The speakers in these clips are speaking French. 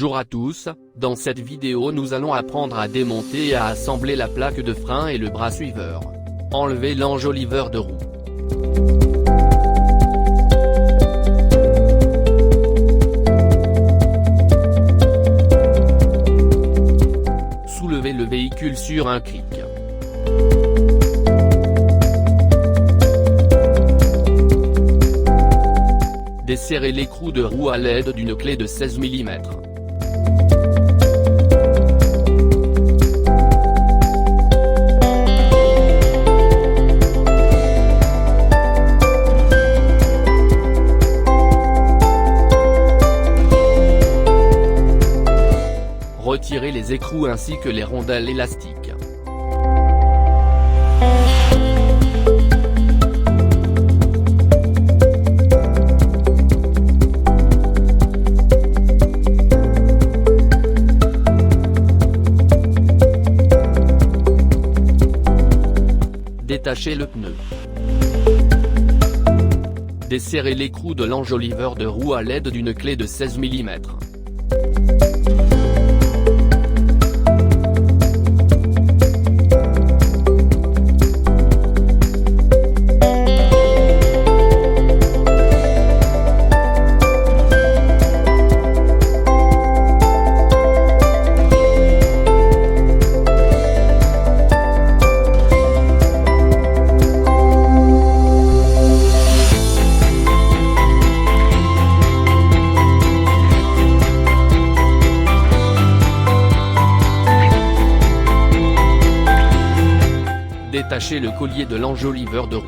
Bonjour à tous, dans cette vidéo nous allons apprendre à démonter et à assembler la plaque de frein et le bras suiveur. Enlever l'enjoliveur de roue. Soulevez le véhicule sur un cric. Desserrez l'écrou de roue à l'aide d'une clé de 16 mm. Retirez les écrous ainsi que les rondelles élastiques. Détachez le pneu. Desserrez l'écrou de l'enjoliveur de roue à l'aide d'une clé de 16 mm. Détachez le collier de l'enjoliveur de roue.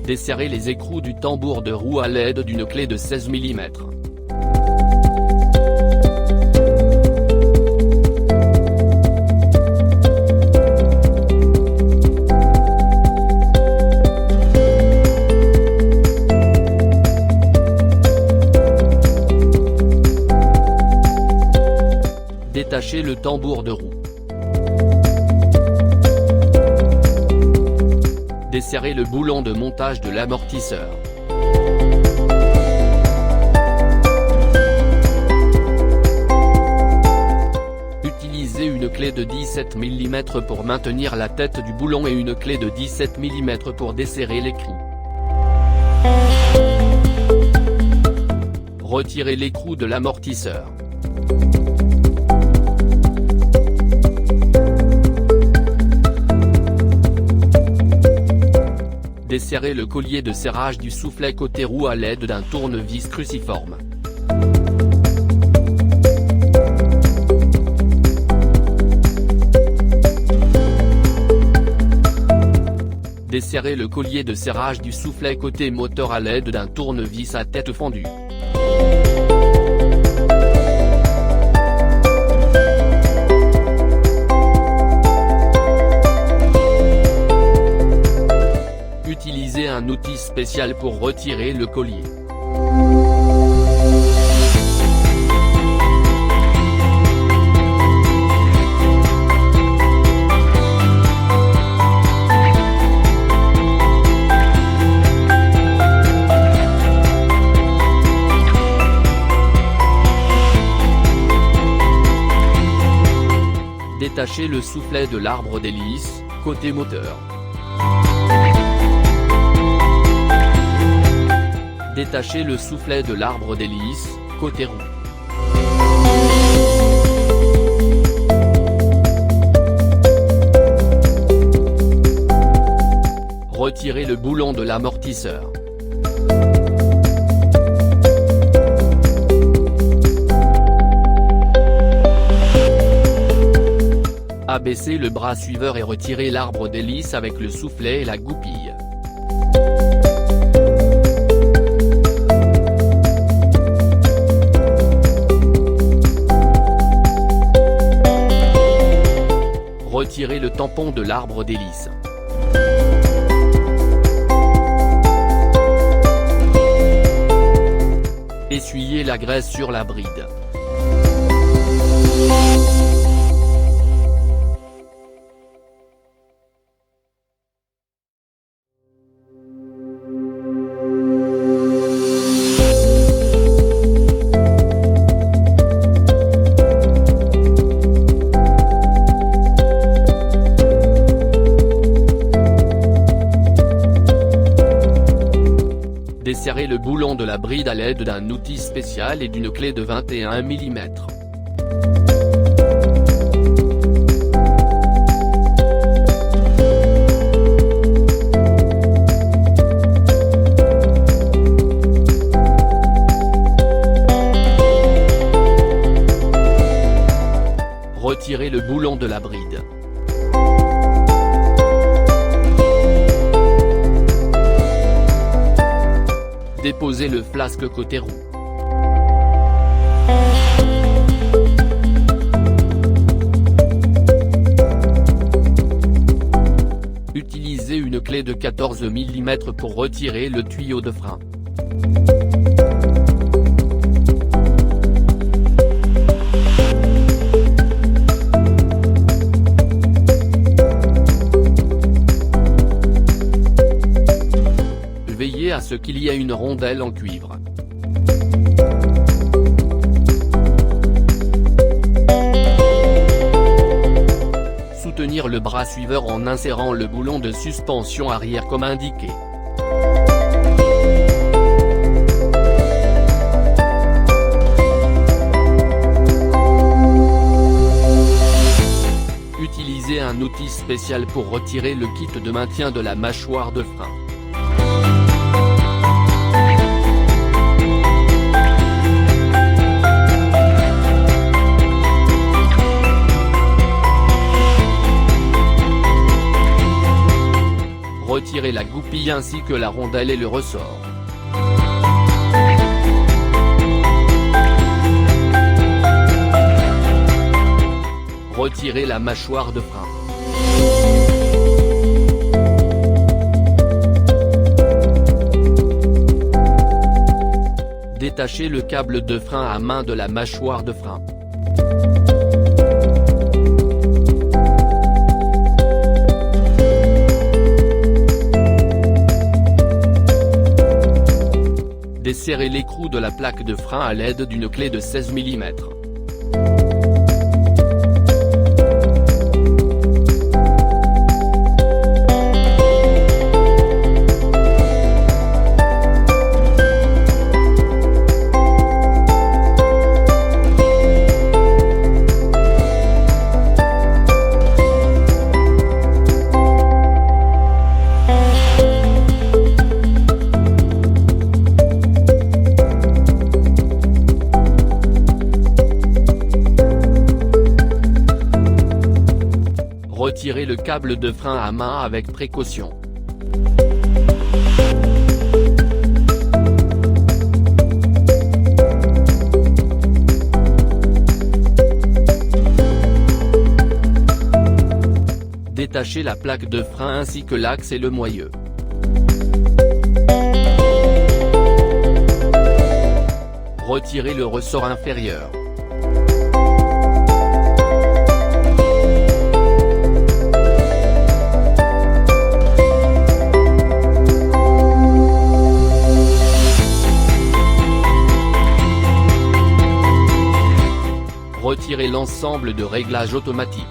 Desserrez les écrous du tambour de roue à l'aide d'une clé de 16 mm. Détachez le tambour de roue. Desserrez le boulon de montage de l'amortisseur. Utilisez une clé de 17 mm pour maintenir la tête du boulon et une clé de 17 mm pour desserrer l'écrou. Retirez l'écrou de l'amortisseur. Desserrez le collier de serrage du soufflet côté roue à l'aide d'un tournevis cruciforme. Desserrez le collier de serrage du soufflet côté moteur à l'aide d'un tournevis à tête fendue. Utilisez un outil spécial pour retirer le collier. Détachez le soufflet de l'arbre d'hélice, côté moteur. Détachez le soufflet de l'arbre d'hélice, côté roue. Retirez le boulon de l'amortisseur. Abaissez le bras suiveur et retirez l'arbre d'hélice avec le soufflet et la goupille. Retirez le tampon de l'arbre d'hélice. Essuyez la graisse sur la bride. Desserrez le boulon de la bride à l'aide d'un outil spécial et d'une clé de 21 mm. Retirez le boulon de la bride. Déposez le flasque côté roue. Utilisez une clé de 14 mm pour retirer le tuyau de frein. Veillez à ce qu'il y ait une rondelle en cuivre. Soutenir le bras suiveur en insérant le boulon de suspension arrière comme indiqué. Utilisez un outil spécial pour retirer le kit de maintien de la mâchoire de frein. Retirez la goupille ainsi que la rondelle et le ressort. Retirez la mâchoire de frein. Détachez le câble de frein à main de la mâchoire de frein. Desserrez l'écrou de la plaque de frein à l'aide d'une clé de 16 mm. Retirez le câble de frein à main avec précaution. Détachez la plaque de frein ainsi que l'axe et le moyeu. Retirez le ressort inférieur. Retirez l'ensemble de réglage automatique.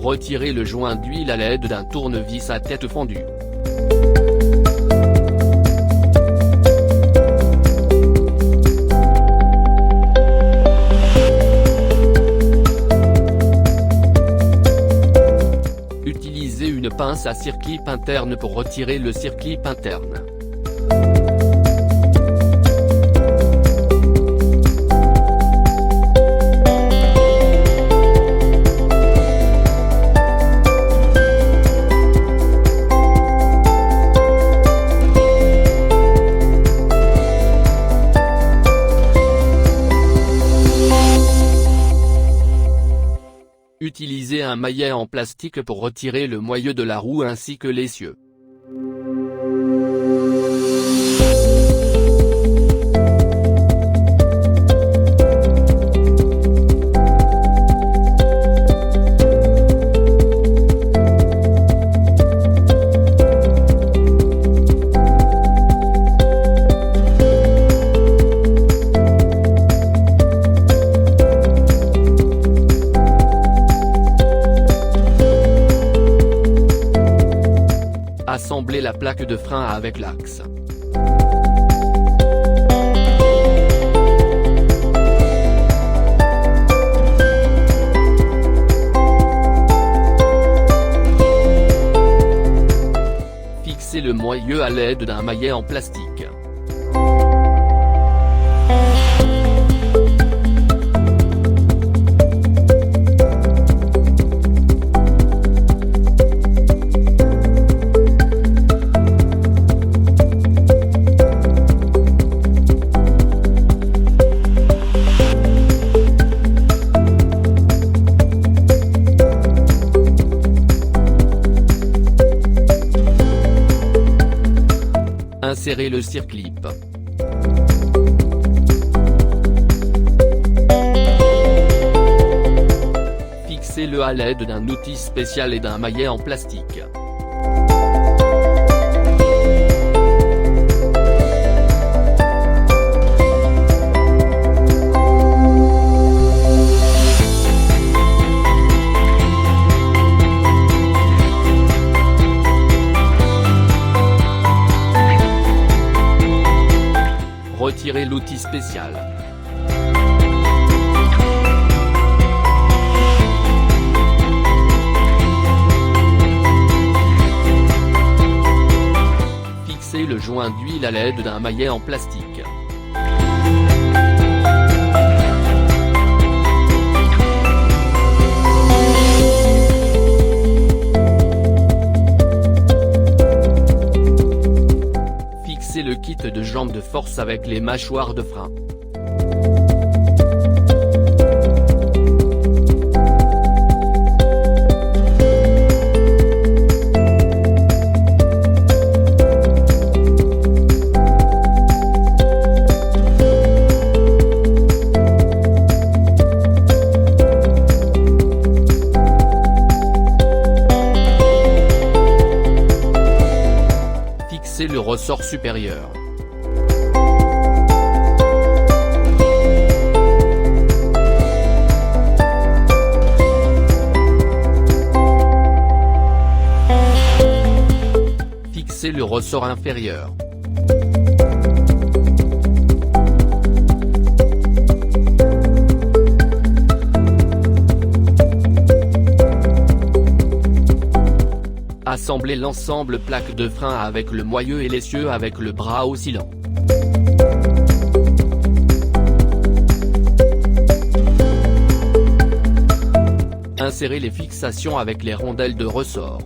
Retirez le joint d'huile à l'aide d'un tournevis à tête fendue. Utilisez une pince à circlip interne pour retirer le circlip interne. un maillet en plastique pour retirer le moyeu de la roue ainsi que l'essieu. Assembler la plaque de frein avec l'axe. Fixer le moyeu à l'aide d'un maillet en plastique. Insérer le circlip. Fixez-le à l'aide d'un outil spécial et d'un maillet en plastique. Retirez l'outil spécial. Fixez le joint d'huile à l'aide d'un maillet en plastique. Fixez le kit de jambes de force avec les mâchoires de frein. Fixez le ressort supérieur. Fixez le ressort inférieur. Assemblez l'ensemble plaque de frein avec le moyeu et l'essieu avec le bras oscillant. Insérez les fixations avec les rondelles de ressort.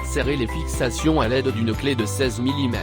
Serrez les fixations à l'aide d'une clé de 16 mm.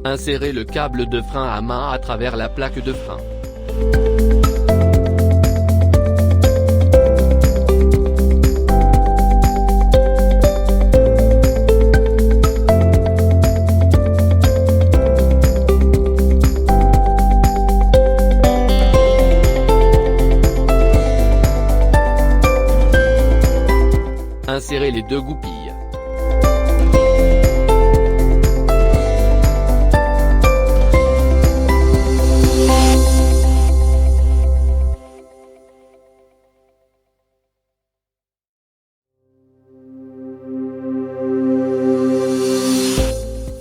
Insérez le câble de frein à main à travers la plaque de frein. insérez les deux goupilles.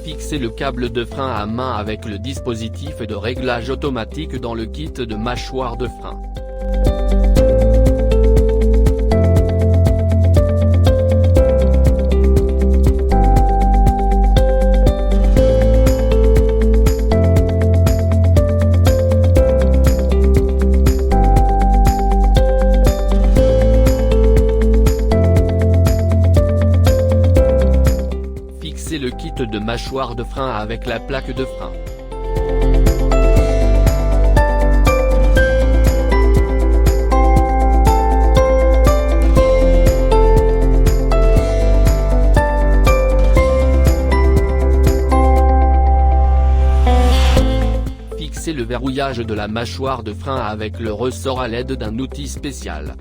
Fixez le câble de frein à main avec le dispositif de réglage automatique dans le kit de mâchoire de frein. Fixez le kit de mâchoire de frein avec la plaque de frein. Fixez le verrouillage de la mâchoire de frein avec le ressort à l'aide d'un outil spécial.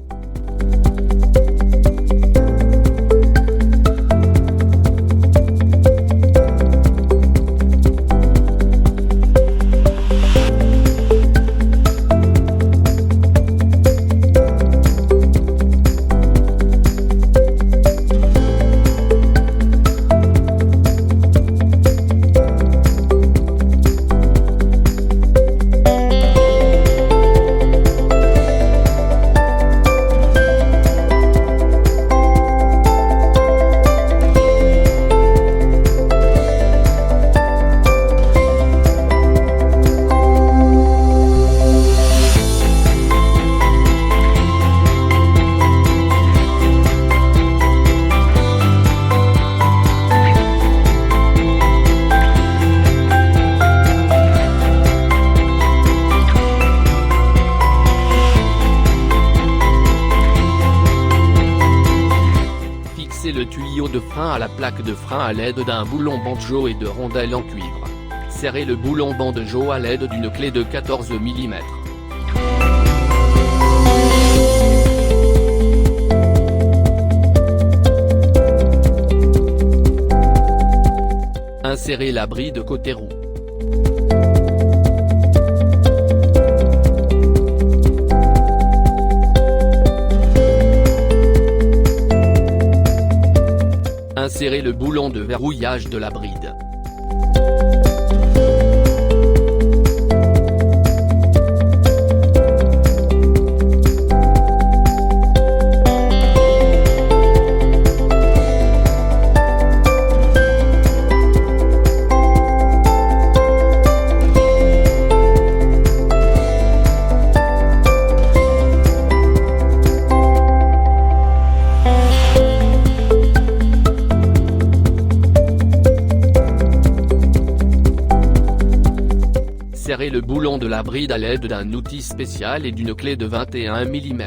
Le tuyau de frein à la plaque de frein à l'aide d'un boulon banjo et de rondelles en cuivre. Serrez le boulon banjo à l'aide d'une clé de 14 mm. Insérez la bride côté roue. Insérez le boulon de verrouillage de la bride. Serrez le boulon de la bride à l'aide d'un outil spécial et d'une clé de 21 mm.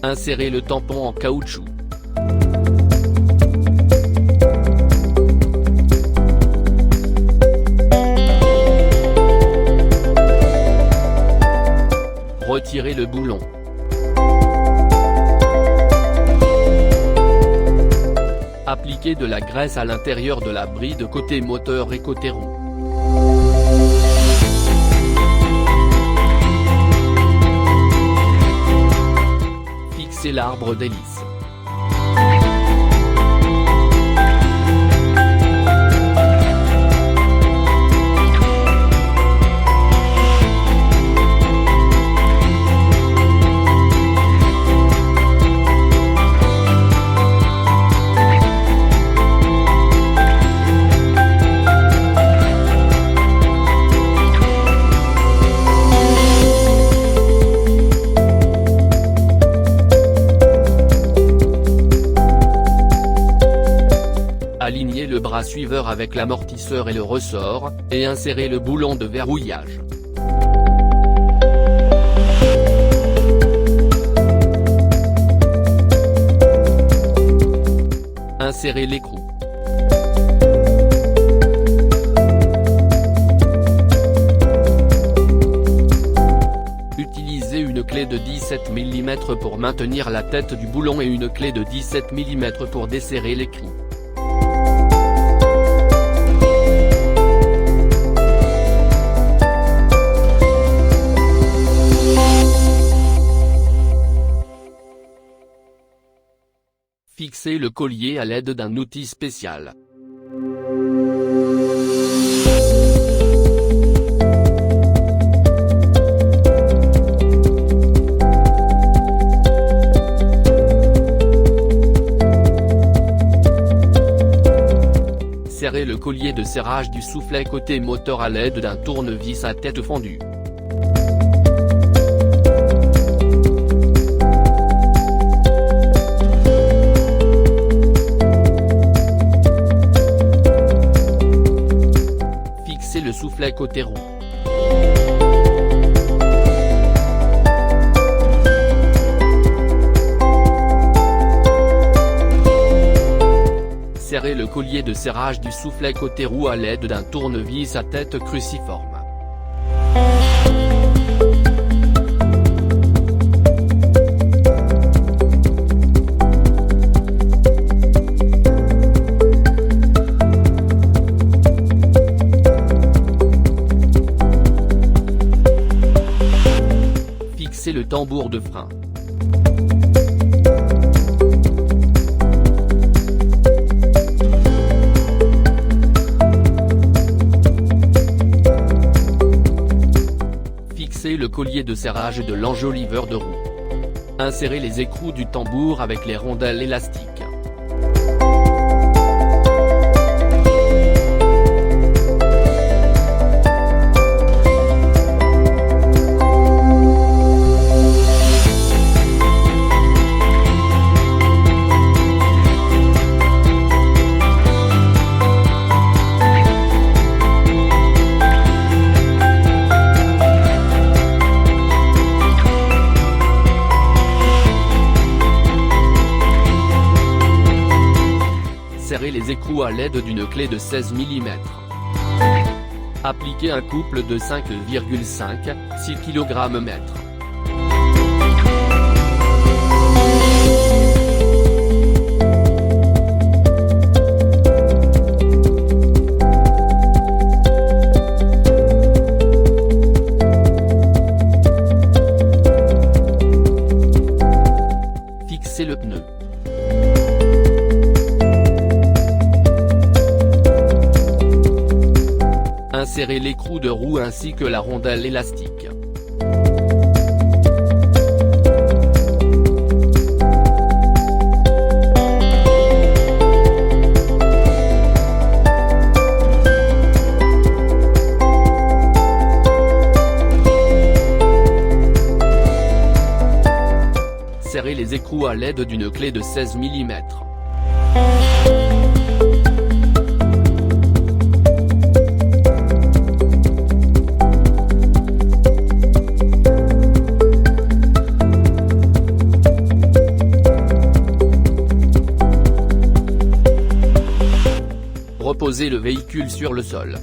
Insérez le tampon en caoutchouc. Retirez le boulon. Appliquez de la graisse à l'intérieur de la bride côté moteur et côté roue. Fixez l'arbre d'hélice. Alignez le bras suiveur avec l'amortisseur et le ressort, et insérez le boulon de verrouillage. Insérez l'écrou. clé de 17 mm pour maintenir la tête du boulon et une clé de 17 mm pour desserrer l'écrou. Fixer le collier à l'aide d'un outil spécial. Serrer le collier de serrage du soufflet côté moteur à l'aide d'un tournevis à tête fendue. Fixer le soufflet côté roue. Serrer le collier de serrage du soufflet côté roue à l'aide d'un tournevis à tête cruciforme. Fixer le tambour de frein. Fixer le collier de serrage de l'enjoliveur de roue. Insérer les écrous du tambour avec les rondelles élastiques. Serrer les écrous à l'aide d'une clé de 16 mm. Appliquer un couple de 5,5-6 kg/m. Fixer le pneu. Insérer l'écrou de roue ainsi que la rondelle élastique. Serrer les écrous à l'aide d'une clé de 16 mm. Reposer le véhicule sur le sol.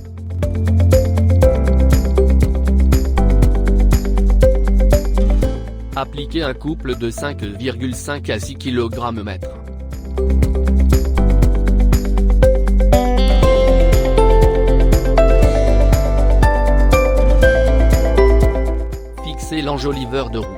Appliquer un couple de 5,5 à 6 kg/m. Fixer l'enjoliveur de roue.